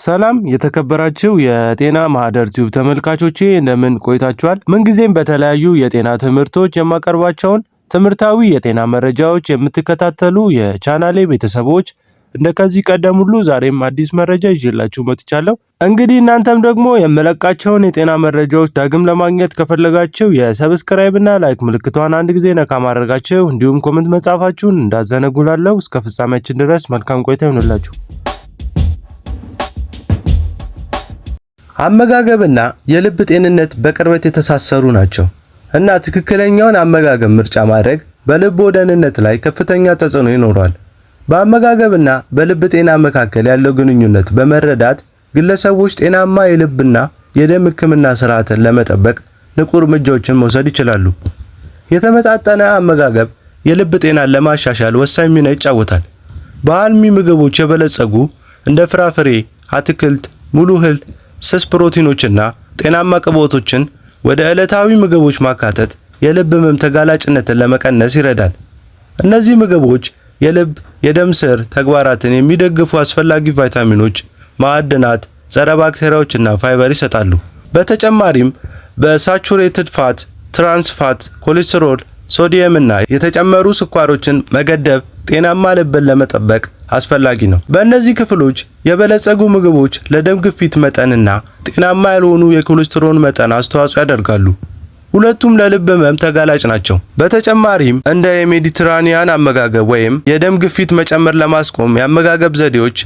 ሰላም የተከበራችሁ የጤና ማህደር ቲዩብ ተመልካቾቼ እንደምን ቆይታችኋል? ምንጊዜም በተለያዩ የጤና ትምህርቶች የማቀርባቸውን ትምህርታዊ የጤና መረጃዎች የምትከታተሉ የቻናሌ ቤተሰቦች እንደከዚህ ቀደም ሁሉ ዛሬም አዲስ መረጃ ይዤላችሁ መጥቻለሁ። እንግዲህ እናንተም ደግሞ የምለቃቸውን የጤና መረጃዎች ዳግም ለማግኘት ከፈለጋችሁ የሰብስክራይብ እና ላይክ ምልክቷን አንድ ጊዜ ነካ ማድረጋችሁ እንዲሁም ኮሜንት መጻፋችሁን እንዳዘነጉላለሁ። እስከ ፍጻሜያችን ድረስ መልካም ቆይታ ይሁንላችሁ። አመጋገብና የልብ ጤንነት በቅርበት የተሳሰሩ ናቸው እና ትክክለኛውን አመጋገብ ምርጫ ማድረግ በልብ ደህንነት ላይ ከፍተኛ ተጽዕኖ ይኖራል። በአመጋገብና በልብ ጤና መካከል ያለው ግንኙነት በመረዳት ግለሰቦች ጤናማ የልብና የደም ሕክምና ስርዓትን ለመጠበቅ ንቁ እርምጃዎችን መውሰድ ይችላሉ። የተመጣጠነ አመጋገብ የልብ ጤናን ለማሻሻል ወሳኝ ሚና ይጫወታል። በአልሚ ምግቦች የበለጸጉ እንደ ፍራፍሬ፣ አትክልት፣ ሙሉ እህል፣ ስስ ፕሮቲኖችና ጤናማ ቅባቶችን ወደ ዕለታዊ ምግቦች ማካተት የልብ ህመም ተጋላጭነትን ለመቀነስ ይረዳል። እነዚህ ምግቦች የልብ የደም ስር ተግባራትን የሚደግፉ አስፈላጊ ቫይታሚኖች፣ ማዕድናት፣ ጸረ ባክቴሪያዎችና ፋይበር ይሰጣሉ። በተጨማሪም በሳቹሬትድ ፋት፣ ትራንስ ፋት፣ ኮሌስትሮል፣ ሶዲየም እና የተጨመሩ ስኳሮችን መገደብ ጤናማ ልብን ለመጠበቅ አስፈላጊ ነው። በእነዚህ ክፍሎች የበለጸጉ ምግቦች ለደም ግፊት መጠንና ጤናማ ያልሆኑ የኮሌስትሮል መጠን አስተዋጽኦ ያደርጋሉ። ሁለቱም ለልብ ህመም ተጋላጭ ናቸው። በተጨማሪም እንደ የሜዲትራኒያን አመጋገብ ወይም የደም ግፊት መጨመር ለማስቆም የአመጋገብ ዘዴዎች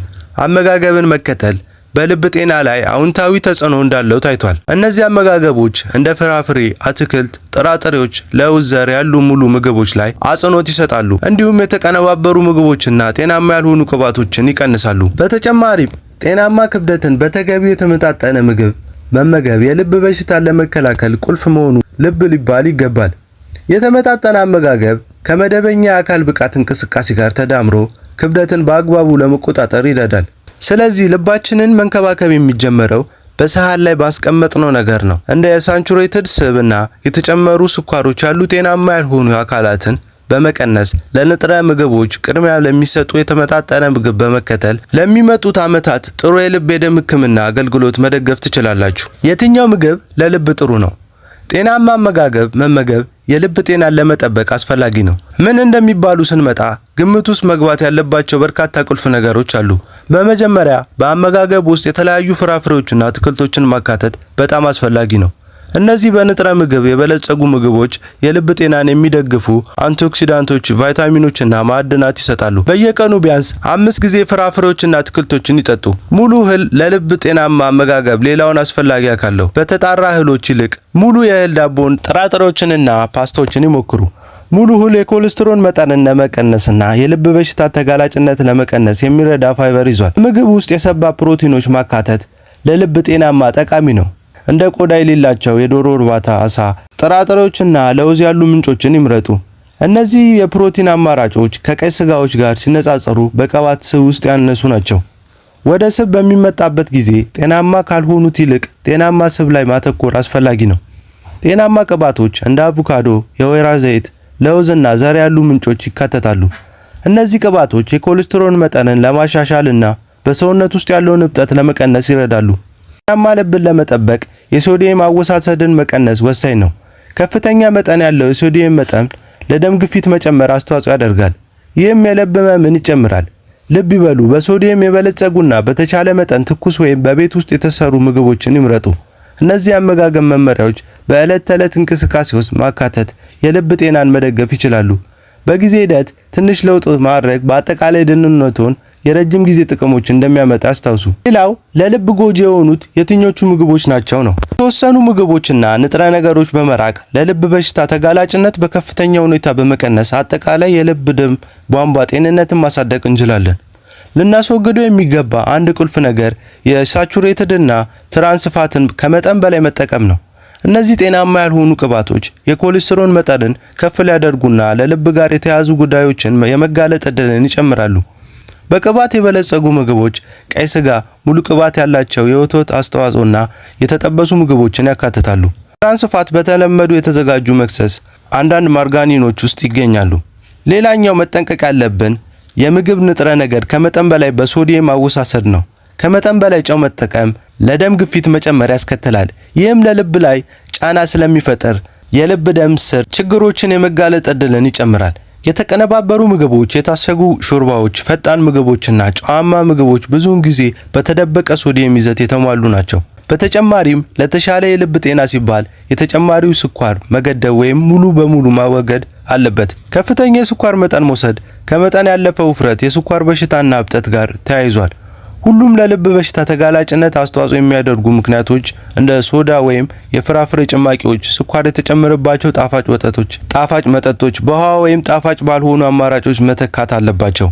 አመጋገብን መከተል በልብ ጤና ላይ አዎንታዊ ተጽዕኖ እንዳለው ታይቷል። እነዚህ አመጋገቦች እንደ ፍራፍሬ፣ አትክልት፣ ጥራጥሬዎች፣ ለውዝ ዘር ያሉ ሙሉ ምግቦች ላይ አጽንኦት ይሰጣሉ። እንዲሁም የተቀነባበሩ ምግቦችና ጤናማ ያልሆኑ ቅባቶችን ይቀንሳሉ። በተጨማሪም ጤናማ ክብደትን በተገቢው የተመጣጠነ ምግብ መመገብ የልብ በሽታን ለመከላከል ቁልፍ መሆኑ ልብ ሊባል ይገባል። የተመጣጠነ አመጋገብ ከመደበኛ የአካል ብቃት እንቅስቃሴ ጋር ተዳምሮ ክብደትን በአግባቡ ለመቆጣጠር ይረዳል። ስለዚህ ልባችንን መንከባከብ የሚጀመረው በሰሃን ላይ ባስቀመጥነው ነገር ነው። እንደ የሳቹሬትድ ስብና የተጨመሩ ስኳሮች ያሉ ጤናማ ያልሆኑ አካላትን በመቀነስ ለንጥረ ምግቦች ቅድሚያ ለሚሰጡ የተመጣጠነ ምግብ በመከተል ለሚመጡት ዓመታት ጥሩ የልብ የደም ሕክምና አገልግሎት መደገፍ ትችላላችሁ። የትኛው ምግብ ለልብ ጥሩ ነው? ጤናማ አመጋገብ መመገብ የልብ ጤናን ለመጠበቅ አስፈላጊ ነው። ምን እንደሚባሉ ስንመጣ ግምት ውስጥ መግባት ያለባቸው በርካታ ቁልፍ ነገሮች አሉ። በመጀመሪያ በአመጋገብ ውስጥ የተለያዩ ፍራፍሬዎችና አትክልቶችን ማካተት በጣም አስፈላጊ ነው። እነዚህ በንጥረ ምግብ የበለጸጉ ምግቦች የልብ ጤናን የሚደግፉ አንቲኦክሲዳንቶች፣ ቫይታሚኖችና ማዕድናት ይሰጣሉ። በየቀኑ ቢያንስ 5 ጊዜ ፍራፍሬዎችና አትክልቶችን ይጠጡ። ሙሉ እህል ለልብ ጤናማ አመጋገብ ሌላውን አስፈላጊ አካል ነው። በተጣራ እህሎች ይልቅ ሙሉ የእህል ዳቦን፣ ጥራጥሬዎችንና ፓስታዎችን ይሞክሩ። ሙሉ እህል የኮሌስትሮል መጠንን ለመቀነስና የልብ በሽታ ተጋላጭነት ለመቀነስ የሚረዳ ፋይበር ይዟል። ምግብ ውስጥ የሰባ ፕሮቲኖች ማካተት ለልብ ጤናማ ጠቃሚ ነው። እንደ ቆዳ የሌላቸው የዶሮ እርባታ፣ አሳ፣ ጥራጥሬዎችና ለውዝ ያሉ ምንጮችን ይምረጡ። እነዚህ የፕሮቲን አማራጮች ከቀይ ስጋዎች ጋር ሲነጻጸሩ በቅባት ስብ ውስጥ ያነሱ ናቸው። ወደ ስብ በሚመጣበት ጊዜ ጤናማ ካልሆኑት ይልቅ ጤናማ ስብ ላይ ማተኮር አስፈላጊ ነው። ጤናማ ቅባቶች እንደ አቮካዶ፣ የወይራ ዘይት፣ ለውዝና ዘር ያሉ ምንጮች ይካተታሉ። እነዚህ ቅባቶች የኮሌስትሮል መጠንን ለማሻሻልና በሰውነት ውስጥ ያለውን እብጠት ለመቀነስ ይረዳሉ። ጤናማ ልብን ለመጠበቅ የሶዲየም አወሳሰድን መቀነስ ወሳኝ ነው። ከፍተኛ መጠን ያለው የሶዲየም መጠን ለደም ግፊት መጨመር አስተዋጽኦ ያደርጋል። ይህም የልብ ህመምን ይጨምራል። ልብ ይበሉ። በሶዲየም የበለጸጉና በተቻለ መጠን ትኩስ ወይም በቤት ውስጥ የተሰሩ ምግቦችን ይምረጡ። እነዚህ አመጋገብ መመሪያዎች በዕለት ተዕለት እንቅስቃሴ ውስጥ ማካተት የልብ ጤናን መደገፍ ይችላሉ። በጊዜ ሂደት ትንሽ ለውጥ ማድረግ በአጠቃላይ ደህንነቶን የረጅም ጊዜ ጥቅሞች እንደሚያመጣ አስታውሱ። ሌላው ለልብ ጎጂ የሆኑት የትኞቹ ምግቦች ናቸው ነው። የተወሰኑ ምግቦችና ንጥረ ነገሮች በመራቅ ለልብ በሽታ ተጋላጭነት በከፍተኛ ሁኔታ በመቀነስ አጠቃላይ የልብ ደም ቧንቧ ጤንነትን ማሳደግ እንችላለን። ልናስወግደው የሚገባ አንድ ቁልፍ ነገር የሳቹሬትድ እና ትራንስ ፋትን ከመጠን በላይ መጠቀም ነው። እነዚህ ጤናማ ያልሆኑ ቅባቶች የኮሌስትሮል መጠንን ከፍ ሊያደርጉና ለልብ ጋር የተያያዙ ጉዳዮችን የመጋለጥ ዕድልን ይጨምራሉ። በቅባት የበለጸጉ ምግቦች ቀይ ስጋ፣ ሙሉ ቅባት ያላቸው የወተት አስተዋጽኦና የተጠበሱ ምግቦችን ያካትታሉ። ትራንስ ፋት በተለመዱ የተዘጋጁ መክሰስ፣ አንዳንድ ማርጋሪኖች ውስጥ ይገኛሉ። ሌላኛው መጠንቀቅ ያለብን የምግብ ንጥረ ነገር ከመጠን በላይ በሶዲየም አወሳሰድ ነው። ከመጠን በላይ ጨው መጠቀም ለደም ግፊት መጨመር ያስከትላል። ይህም ለልብ ላይ ጫና ስለሚፈጥር የልብ ደም ስር ችግሮችን የመጋለጥ ዕድልን ይጨምራል። የተቀነባበሩ ምግቦች፣ የታሸጉ ሾርባዎች፣ ፈጣን ምግቦችና ጨዋማ ምግቦች ብዙውን ጊዜ በተደበቀ ሶዲየም ይዘት የተሟሉ ናቸው። በተጨማሪም ለተሻለ የልብ ጤና ሲባል የተጨማሪው ስኳር መገደብ ወይም ሙሉ በሙሉ ማወገድ አለበት። ከፍተኛ የስኳር መጠን መውሰድ ከመጠን ያለፈ ውፍረት፣ የስኳር በሽታና እብጠት ጋር ተያይዟል። ሁሉም ለልብ በሽታ ተጋላጭነት አስተዋጽኦ የሚያደርጉ ምክንያቶች እንደ ሶዳ ወይም የፍራፍሬ ጭማቂዎች፣ ስኳር የተጨመረባቸው ጣፋጭ መጠጦች በውሃ ወይም ጣፋጭ ባልሆኑ አማራጮች መተካት አለባቸው።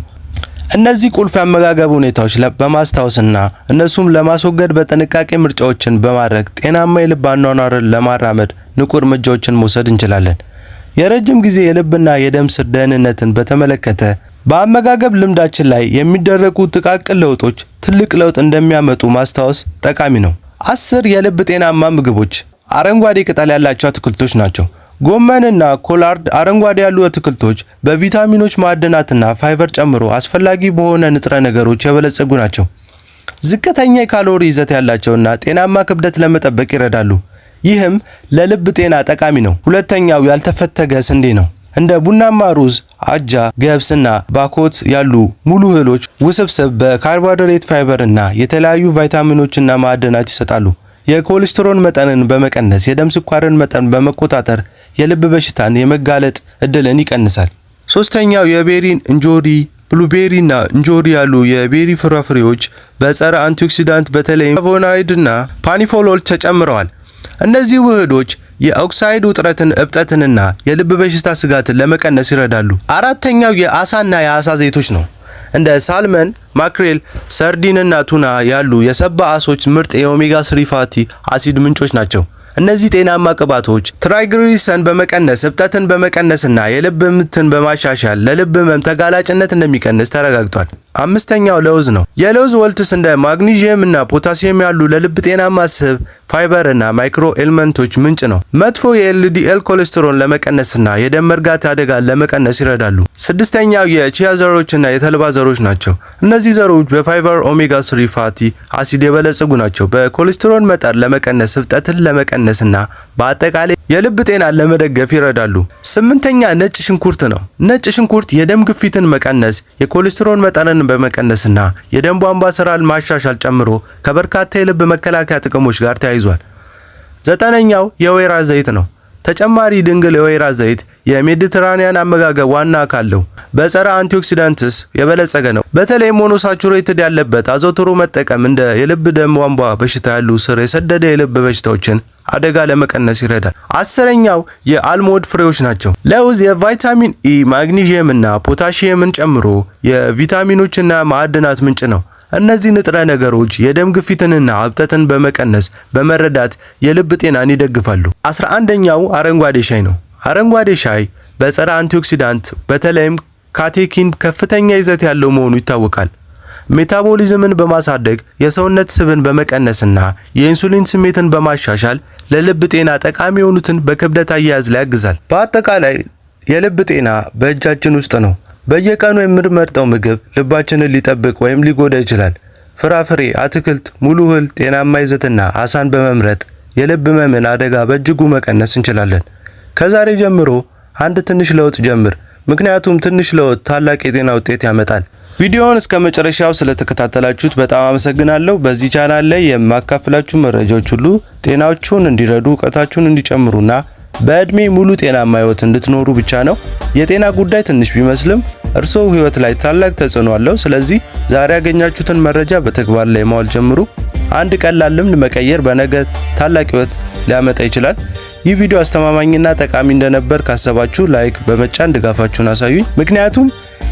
እነዚህ ቁልፍ የአመጋገብ ሁኔታዎች በማስታወስና እነሱም ለማስወገድ በጥንቃቄ ምርጫዎችን በማድረግ ጤናማ የልብ አኗኗርን ለማራመድ ንቁ እርምጃዎችን መውሰድ እንችላለን። የረጅም ጊዜ የልብና የደም ስር ደህንነትን በተመለከተ በአመጋገብ ልምዳችን ላይ የሚደረጉ ጥቃቅን ለውጦች ትልቅ ለውጥ እንደሚያመጡ ማስታወስ ጠቃሚ ነው። 10 የልብ ጤናማ ምግቦች አረንጓዴ ቅጠል ያላቸው አትክልቶች ናቸው። ጎመንና ኮላርድ አረንጓዴ ያሉ አትክልቶች በቪታሚኖች፣ ማዕድናትና ፋይበር ጨምሮ አስፈላጊ በሆነ ንጥረ ነገሮች የበለጸጉ ናቸው። ዝቅተኛ የካሎሪ ይዘት ያላቸውና ጤናማ ክብደት ለመጠበቅ ይረዳሉ። ይህም ለልብ ጤና ጠቃሚ ነው። ሁለተኛው ያልተፈተገ ስንዴ ነው። እንደ ቡናማ ሩዝ፣ አጃ፣ ገብስና ባኮት ያሉ ሙሉ እህሎች ውስብስብ በካርቦሃይድሬት፣ ፋይበር እና የተለያዩ ቫይታሚኖችና ማዕድናት ይሰጣሉ። የኮሌስትሮል መጠንን በመቀነስ የደም ስኳርን መጠን በመቆጣጠር የልብ በሽታን የመጋለጥ ዕድልን ይቀንሳል። ሶስተኛው የቤሪ እንጆሪ፣ ብሉቤሪና እንጆሪ ያሉ የቤሪ ፍራፍሬዎች በጸረ አንቲኦክሲዳንት በተለይም ፍላቮኖይድና ፓኒፎሎል ተጨምረዋል። እነዚህ ውህዶች የኦክሳይድ ውጥረትን፣ እብጠትንና የልብ በሽታ ስጋትን ለመቀነስ ይረዳሉ። አራተኛው የአሳና የአሳ ዘይቶች ነው። እንደ ሳልመን፣ ማክሬል፣ ሰርዲንና ቱና ያሉ የሰባ አሶች ምርጥ የኦሜጋ 3 ፋቲ አሲድ ምንጮች ናቸው። እነዚህ ጤናማ ቅባቶች ትራይግሊሰሪድን በመቀነስ እብጠትን በመቀነስና የልብ ምትን በማሻሻል ለልብ ህመም ተጋላጭነት እንደሚቀንስ ተረጋግጧል። አምስተኛው ለውዝ ነው። የለውዝ ወልትስ እንደ ማግኒዥየም እና ፖታሲየም ያሉ ለልብ ጤናማ ስብ፣ ፋይበር እና ማይክሮ ኤሌመንቶች ምንጭ ነው። መጥፎ የኤልዲኤል ኮሌስትሮል ለመቀነስና የደም መርጋት አደጋን ለመቀነስ ይረዳሉ። ስድስተኛው የቺያ ዘሮችና የተልባ ዘሮች ናቸው። እነዚህ ዘሮች በፋይበር፣ ኦሜጋ 3 ፋቲ አሲድ የበለጸጉ ናቸው። በኮሌስትሮል መጠን ለመቀነስ፣ እብጠትን ለመቀነስና በአጠቃላይ የልብ ጤናን ለመደገፍ ይረዳሉ። ስምንተኛ ነጭ ሽንኩርት ነው። ነጭ ሽንኩርት የደም ግፊትን መቀነስ፣ የኮሌስትሮል መጠንን በመቀነስና የደም ቧንቧ ስራን ማሻሻል ጨምሮ ከበርካታ የልብ መከላከያ ጥቅሞች ጋር ተያይዟል። ዘጠነኛው የወይራ ዘይት ነው። ተጨማሪ ድንግል የወይራ ዘይት የሜዲትራኒያን አመጋገብ ዋና አካል ነው። በጸረ አንቲኦክሲዳንትስ የበለጸገ ነው። በተለይ ሞኖሳቹሬትድ ያለበት አዘውትሮ መጠቀም እንደ የልብ ደም ቧንቧ በሽታ ያሉ ስር የሰደደ የልብ በሽታዎችን አደጋ ለመቀነስ ይረዳል። አስረኛው የአልሞንድ ፍሬዎች ናቸው። ለውዝ የቫይታሚን ኢ፣ ማግኒዥየም እና ፖታሺየምን ጨምሮ የቪታሚኖችና ማዕድናት ምንጭ ነው። እነዚህ ንጥረ ነገሮች የደም ግፊትንና እብጠትን በመቀነስ በመረዳት የልብ ጤናን ይደግፋሉ። 11ኛው አረንጓዴ ሻይ ነው። አረንጓዴ ሻይ በጸረ አንቲኦክሲዳንት በተለይም ካቴኪን ከፍተኛ ይዘት ያለው መሆኑ ይታወቃል። ሜታቦሊዝምን በማሳደግ የሰውነት ስብን በመቀነስና የኢንሱሊን ስሜትን በማሻሻል ለልብ ጤና ጠቃሚ የሆኑትን በክብደት አያያዝ ላይ ያግዛል። በአጠቃላይ የልብ ጤና በእጃችን ውስጥ ነው። በየቀኑ የምንመርጠው ምግብ ልባችንን ሊጠብቅ ወይም ሊጎዳ ይችላል። ፍራፍሬ፣ አትክልት፣ ሙሉ እህል፣ ጤናማ ይዘትና አሳን በመምረጥ የልብ ህመምን አደጋ በእጅጉ መቀነስ እንችላለን። ከዛሬ ጀምሮ አንድ ትንሽ ለውጥ ጀምር፣ ምክንያቱም ትንሽ ለውጥ ታላቅ የጤና ውጤት ያመጣል። ቪዲዮውን እስከ መጨረሻው ስለተከታተላችሁት በጣም አመሰግናለሁ። በዚህ ቻናል ላይ የማካፍላችሁ መረጃዎች ሁሉ ጤናችሁን እንዲረዱ፣ ዕውቀታችሁን እንዲጨምሩና በእድሜ ሙሉ ጤናማ ህይወት እንድትኖሩ ብቻ ነው። የጤና ጉዳይ ትንሽ ቢመስልም እርስዎ ህይወት ላይ ታላቅ ተጽዕኖ አለው። ስለዚህ ዛሬ ያገኛችሁትን መረጃ በተግባር ላይ ማዋል ጀምሩ። አንድ ቀላል ልምድ መቀየር በነገ ታላቅ ህይወት ሊያመጣ ይችላል። ይህ ቪዲዮ አስተማማኝና ጠቃሚ እንደነበር ካሰባችሁ ላይክ በመጫን ድጋፋችሁን አሳዩኝ። ምክንያቱም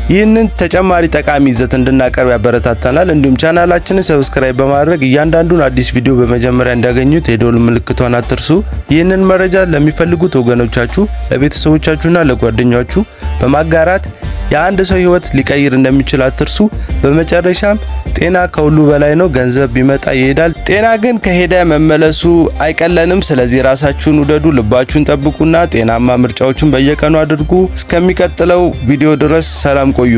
ይህንን ተጨማሪ ጠቃሚ ይዘት እንድናቀርብ ያበረታታናል። እንዲሁም ቻናላችንን ሰብስክራይብ በማድረግ እያንዳንዱን አዲስ ቪዲዮ በመጀመሪያ እንዲያገኙት የደወል ምልክቷን አትርሱ። ይህንን መረጃ ለሚፈልጉት ወገኖቻችሁ፣ ለቤተሰቦቻችሁና ለጓደኛችሁ በማጋራት የአንድ ሰው ህይወት ሊቀይር እንደሚችል አትርሱ። በመጨረሻም ጤና ከሁሉ በላይ ነው። ገንዘብ ቢመጣ ይሄዳል፣ ጤና ግን ከሄደ መመለሱ አይቀለንም። ስለዚህ ራሳችሁን ውደዱ፣ ልባችሁን ጠብቁና ጤናማ ምርጫዎችን በየቀኑ አድርጉ። እስከሚቀጥለው ቪዲዮ ድረስ ሰላም ቆዩ።